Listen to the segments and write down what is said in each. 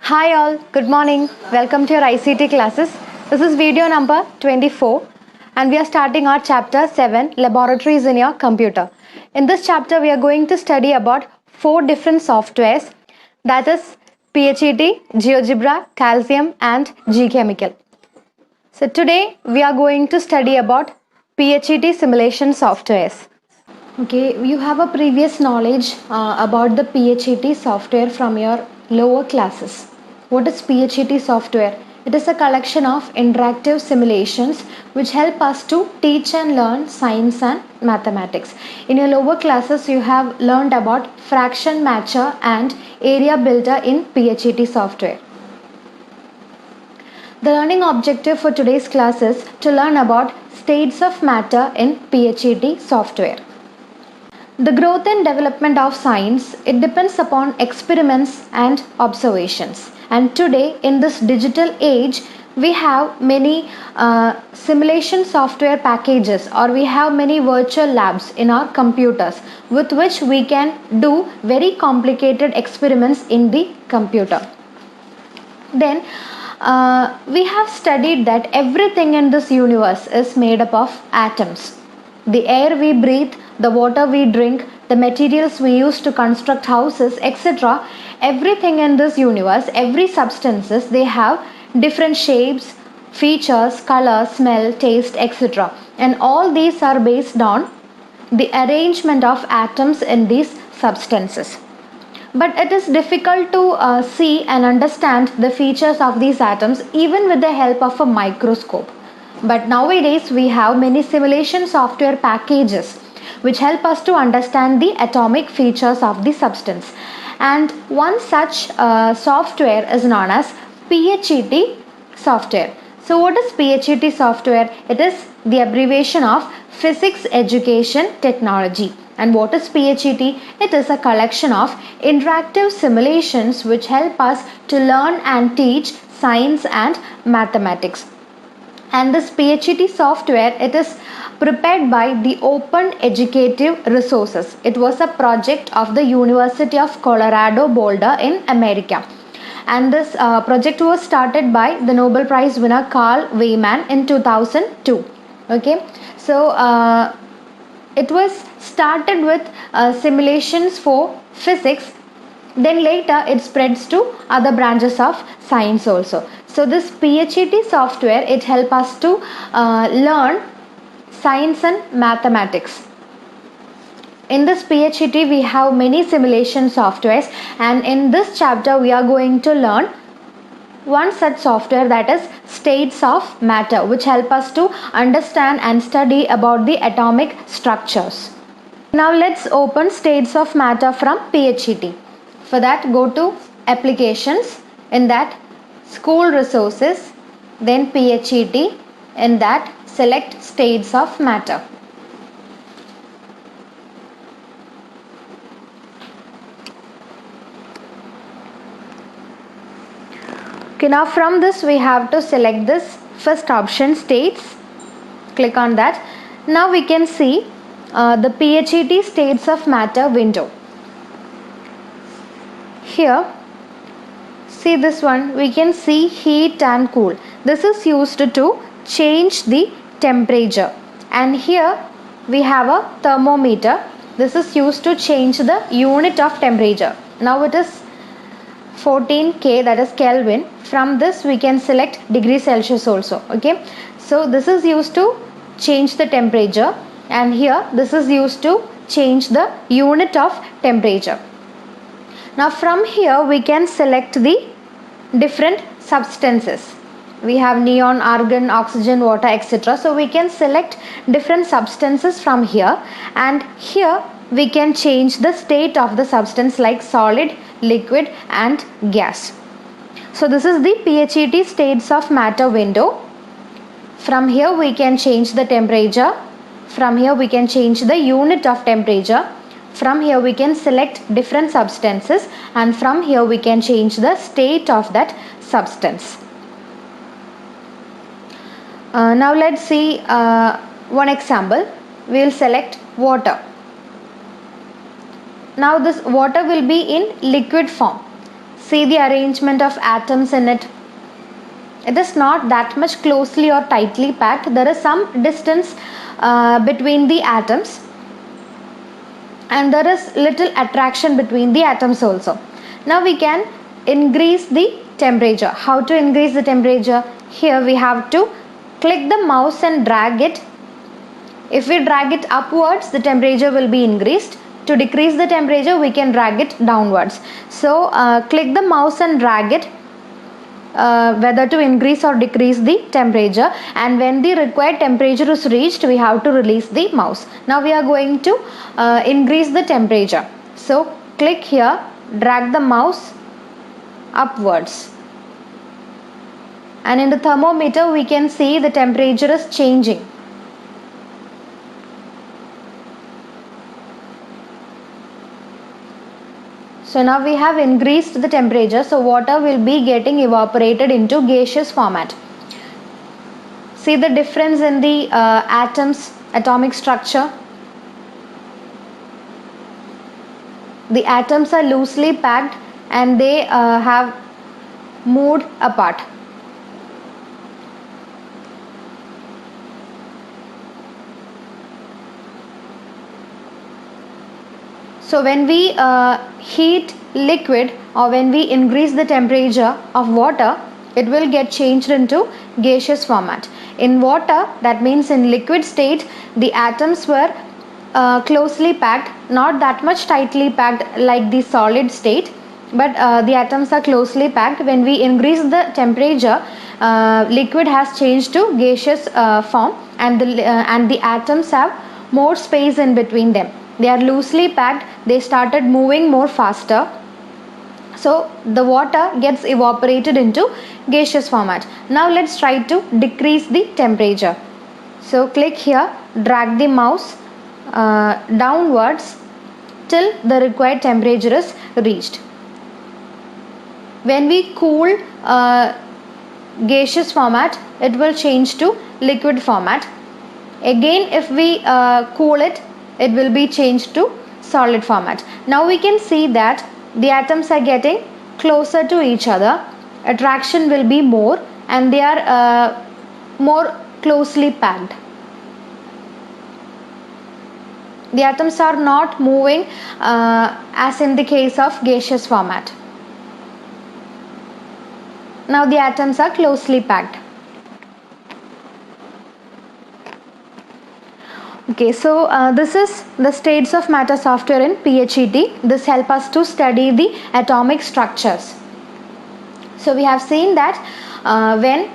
Hi all, good morning. Welcome to your ICT classes. This is video number 24 and we are starting our chapter 7, Laboratories in your Computer. In this chapter we are going to study about 4 different softwares, that is PHET, GeoGebra, Calcium and Gchemical. So today we are going to study about PHET simulation softwares. Okay, you have a previous knowledge about the PHET software from your lower classes. What is PHET software? It is a collection of interactive simulations which help us to teach and learn science and mathematics. In your lower classes, you have learned about fraction matcher and area builder in PHET software. The learning objective for today's class is to learn about states of matter in PHET software. The growth and development of science, it depends upon experiments and observations. And today in this digital age, we have many simulation software packages, or we have many virtual labs in our computers with which we can do very complicated experiments in the computer. Then we have studied that everything in this universe is made up of atoms. The air we breathe, the water we drink, the materials we use to construct houses, etc. Everything in this universe, every substances, they have different shapes, features, color, smell, taste, etc. And all these are based on the arrangement of atoms in these substances. But it is difficult to see and understand the features of these atoms even with the help of a microscope. But nowadays we have many simulation software packages which help us to understand the atomic features of the substance. And one such software is known as PHET software. So what is PHET software? It is the abbreviation of Physics Education Technology. And what is PHET? It is a collection of interactive simulations which help us to learn and teach science and mathematics. And this PHET software, it is prepared by the Open Educative Resources. It was a project of the University of Colorado Boulder in America. And this project was started by the Nobel Prize winner Carl Weyman in 2002. Okay, so it was started with simulations for physics. Then later it spreads to other branches of science also. So this PHET software, it helps us to learn science and mathematics. In this PHET we have many simulation softwares, and in this chapter we are going to learn one such software, that is states of matter, which help us to understand and study about the atomic structures. Now let's open states of matter from PHET. For that, go to applications, in that school resources, then PHET, in that select states of matter. Okay, now from this we have to select this first option, states. Click on that. Now we can see the PHET states of matter window. Here, see this one, we can see heat and cool. This is used to change the temperature. And here we have a thermometer. This is used to change the unit of temperature. Now it is 14K, that is Kelvin. From this we can select degree Celsius also. Okay, so this is used to change the temperature, and here this is used to change the unit of temperature. Now from here we can select the different substances. We have neon, argon, oxygen, water, etc. So we can select different substances from here, and here we can change the state of the substance like solid, liquid and gas. So this is the PHET states of matter window. From here we can change the temperature. From here we can change the unit of temperature. From here we can select different substances, and from here we can change the state of that substance. Now let's see one example. We will select water. Now this water will be in liquid form. See the arrangement of atoms in it. It is not that much closely or tightly packed. There is some distance between the atoms, and there is little attraction between the atoms also. Now we can increase the temperature. How to increase the temperature? Here we have to click the mouse and drag it. If we drag it upwards, the temperature will be increased. To decrease the temperature, we can drag it downwards. So click the mouse and drag it, whether to increase or decrease the temperature, and when the required temperature is reached, we have to release the mouse. Now we are going to increase the temperature. So click here, drag the mouse upwards, and in the thermometer we can see the temperature is changing. So now we have increased the temperature, so water will be getting evaporated into gaseous format. See the difference in the atoms, atomic structure. The atoms are loosely packed and they have moved apart. So when we heat liquid, or when we increase the temperature of water, it will get changed into gaseous format. In water, that means in liquid state, the atoms were closely packed, not that much tightly packed like the solid state, but the atoms are closely packed. When we increase the temperature, liquid has changed to gaseous form, and the atoms have more space in between them. They are loosely packed, they started moving more faster, so the water gets evaporated into gaseous format. Now let's try to decrease the temperature. So click here, drag the mouse downwards till the required temperature is reached. When we cool gaseous format, it will change to liquid format. Again, if we cool it, it will be changed to solid format. Now we can see that the atoms are getting closer to each other. Attraction will be more, and they are more closely packed. The atoms are not moving as in the case of gaseous format. Now the atoms are closely packed. Okay, so this is the states of matter software in PHET. This helps us to study the atomic structures. So we have seen that when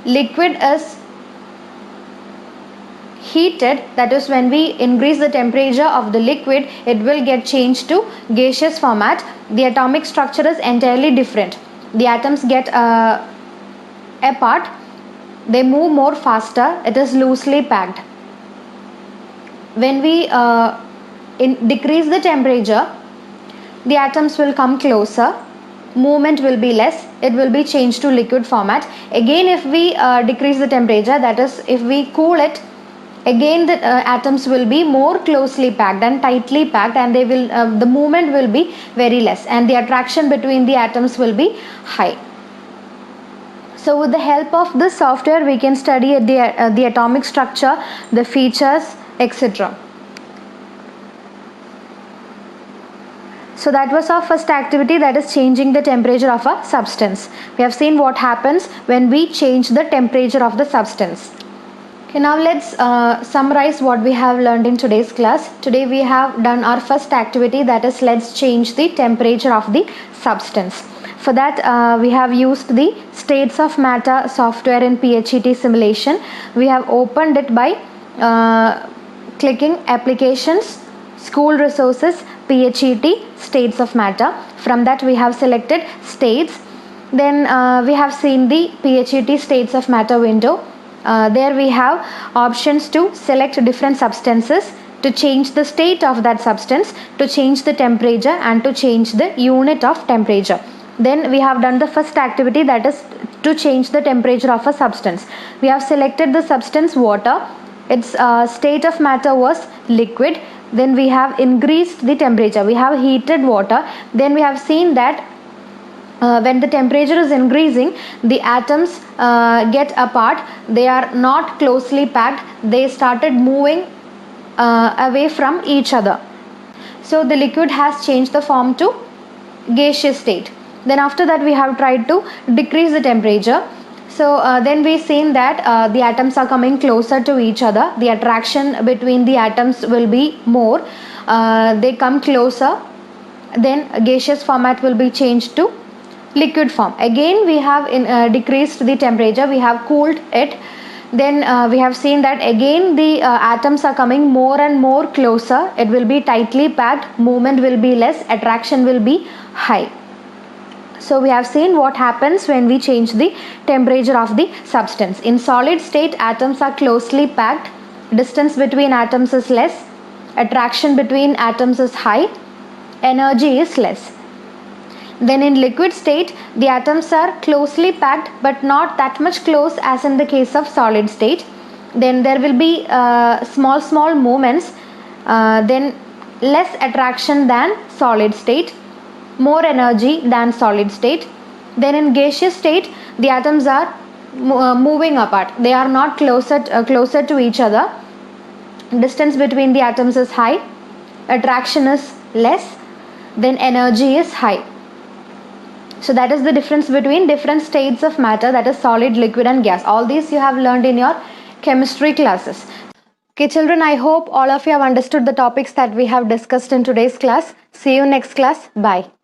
liquid is heated, that is when we increase the temperature of the liquid, it will get changed to gaseous format. The atomic structure is entirely different. The atoms get apart, they move more faster, it is loosely packed. When we decrease the temperature, the atoms will come closer, movement will be less, it will be changed to liquid format. Again, if we decrease the temperature, that is if we cool it, again the atoms will be more closely packed and tightly packed, and they will the movement will be very less, and the attraction between the atoms will be high. So with the help of this software, we can study the atomic structure, the features, etc. So that was our first activity, that is changing the temperature of a substance. We have seen what happens when we change the temperature of the substance. Okay, now let's summarize what we have learned in today's class. Today we have done our first activity, that is let's change the temperature of the substance. For that we have used the states of matter software in PHET simulation. We have opened it by clicking applications, school resources, PHET, states of matter. From that we have selected states. Then we have seen the PHET states of matter window. There we have options to select different substances, to change the state of that substance, to change the temperature, and to change the unit of temperature. Then we have done the first activity, that is to change the temperature of a substance. We have selected the substance water. Its state of matter was liquid. Then we have increased the temperature, we have heated water. Then we have seen that when the temperature is increasing, the atoms get apart. They are not closely packed. They started moving away from each other. So the liquid has changed the form to gaseous state. Then after that we have tried to decrease the temperature. So then we seen that the atoms are coming closer to each other. The attraction between the atoms will be more. They come closer. Then gaseous format will be changed to liquid form. Again we have decreased the temperature. We have cooled it. Then we have seen that again the atoms are coming more and more closer. It will be tightly packed. Movement will be less. Attraction will be high. So we have seen what happens when we change the temperature of the substance. In solid state, atoms are closely packed. Distance between atoms is less. Attraction between atoms is high. Energy is less. Then in liquid state, the atoms are closely packed but not that much close as in the case of solid state. Then there will be small movements. Then less attraction than solid state. More energy than solid state. Then in gaseous state, the atoms are moving apart. They are not closer to each other. Distance between the atoms is high. Attraction is less. Then energy is high. So that is the difference between different states of matter, that is solid, liquid and gas. All these you have learned in your chemistry classes. Okay children, I hope all of you have understood the topics that we have discussed in today's class. See you next class. Bye.